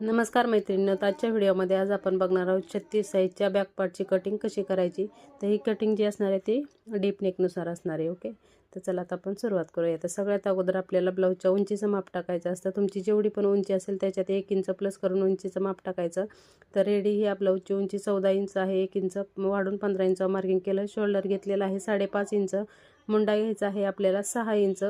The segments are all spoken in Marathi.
नमस्कार मैत्रिणींनो, आजच्या व्हिडिओमध्ये आज आपण बघणार आहोत 36 साईजच्या बॅक पार्टची कटिंग कशी करायची। तर ही कटिंग जी असणार आहे ती डीप नेकनुसार असणार आहे। ओके, तर चला आता आपण सुरुवात करूया। तर सगळ्यात अगोदर आपल्याला ब्लाऊजच्या उंचीचं माप टाकायचं असतं। तुमची जेवढी पण उंची असेल त्याच्यात 1 इंच प्लस करून उंचीचं माप टाकायचं। तर रेडी ही या ब्लाऊजची उंची 14 इंच आहे। 1 इंच वाढून 15 इंच मार्किंग केलं। शोल्डर घेतलेला आहे 5.5 इंच। मुंडा घ्यायचा आहे आपल्याला 6 इंच।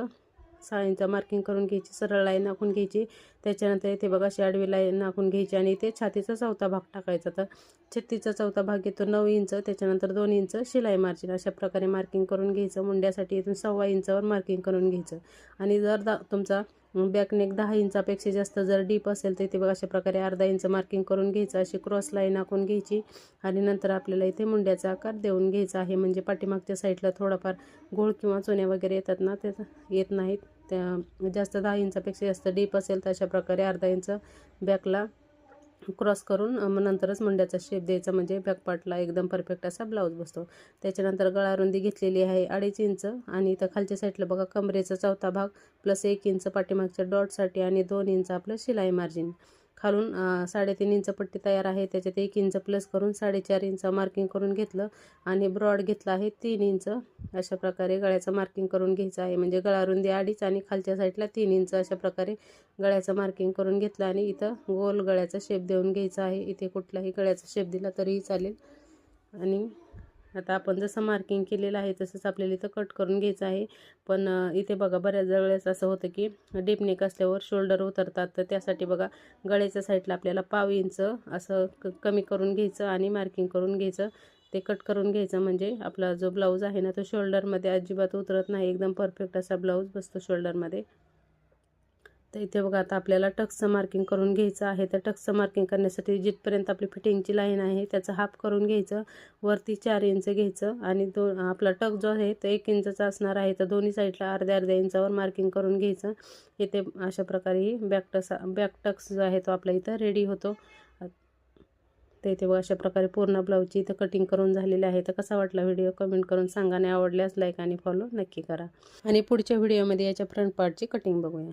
6 इंच मार्किंग करून घ्यायची, सरळ लाईन आखून घ्यायची। त्याच्यानंतर इथे बघा अशी आडवी लाईन आखून घ्यायची आणि इथे छातीचा चौथा भाग टाकायचा। तर छत्तीचा चौथा भाग येतो 9 इंच, त्याच्यानंतर 2 इंच शिलाई मार्जिन अशा प्रकारे मार्किंग करून घ्यायचं। मुंड्यासाठी इथून 1.25 इंचावर मार्किंग करून घ्यायचं। आणि जर तुमचा बॅक नेक 10 इंचापेक्षा जास्त जर डीप असेल तर इथे बघा अशा प्रकारे अर्धा इंच मार्किंग करून घ्यायचं। अशी क्रॉस लाईन आखून घ्यायची आणि नंतर आपल्याला इथे मुंड्याचा आकार देऊन घ्यायचा आहे। म्हणजे पाठीमागच्या साईडला थोडाफार गोळ किंवा चोन्या वगैरे येतात ना, ते येत नाहीत। त्या जास्त 10 इंचापेक्षा जास्त डीप असेल तर अशा प्रकारे अर्धा इंच बॅकला क्रॉस करून नंतरच मुंड्याचा शेप द्यायचा। म्हणजे बॅक पार्टला एकदम परफेक्ट असा ब्लाऊज बसतो। त्याच्यानंतर गळा रुंदी घेतलेली आहे 2.5 इंच आणि इथं खालच्या साईडला बघा कमरेचा चौथा भाग प्लस 1 इंच पाठीमागच्या डॉटसाठी आणि 2 इंच आपलं शिलाई मार्जिन। खालून 3.5 इंच पट्टी तयार आहे, त्याच्यात 1 इंच प्लस करून 4.5 इंच मार्किंग करून घेतलं आणि ब्रॉड घेतला आहे 3 इंच। अशा प्रकारे गळ्याचं मार्किंग करून घ्यायचं आहे। म्हणजे गळा रुंदी 2.5 आणि खालच्या साईडला 3 इंच अशा प्रकारे गळ्याचं मार्किंग करून घेतलं आणि इथं गोल गळ्याचा शेप देऊन घ्यायचा आहे। इथे कुठलाही गळ्याचा शेप दिला तरीही चालेल। आणि आता आपण जसं मार्किंग केलेलं आहे तसंच आपल्याला इथं कट करून घ्यायचं आहे। पण इथे बघा बऱ्याच वेळेस असं होतं की डीप नेक असल्यावर शोल्डर उतरतात, तर त्यासाठी बघा गळ्याच्या साईडला आपल्याला 1.25 इंच असं कमी करून घ्यायचं आणि मार्किंग करून घ्यायचं। ते कट करून घ्यायचं म्हणजे आपला जो ब्लाऊज आहे ना तो शोल्डरमध्ये अजिबात उतरत नाही, एकदम परफेक्ट असा ब्लाऊज बसतो शोल्डरमध्ये। तर इथे बघा आता आपल्याला टक्सचं मार्किंग करून घ्यायचं आहे। तर टक्सचं मार्किंग करण्यासाठी जिथपर्यंत आपली फिटिंगची लाईन आहे त्याचं हाफ करून घ्यायचं, वरती 4 इंच घ्यायचं आणि आपला टक जो आहे तो 1 इंचचा असणार आहे। तर दोन्ही साईडला अर्ध्या इंचावर मार्किंग करून घ्यायचं। इथे अशा प्रकारे बॅक टक्स जो आहे तो आपला इथं रेडी होतो। तर इथे बघा अशा प्रकारे पूर्ण ब्लाऊजची इथं कटिंग करून झालेली आहे। तर कसा वाटला व्हिडिओ कमेंट करून सांगा आणि आवडल्यास लाईक आणि फॉलो नक्की करा। आणि पुढच्या व्हिडिओमध्ये याच्या फ्रंट पार्टची कटिंग बघूया।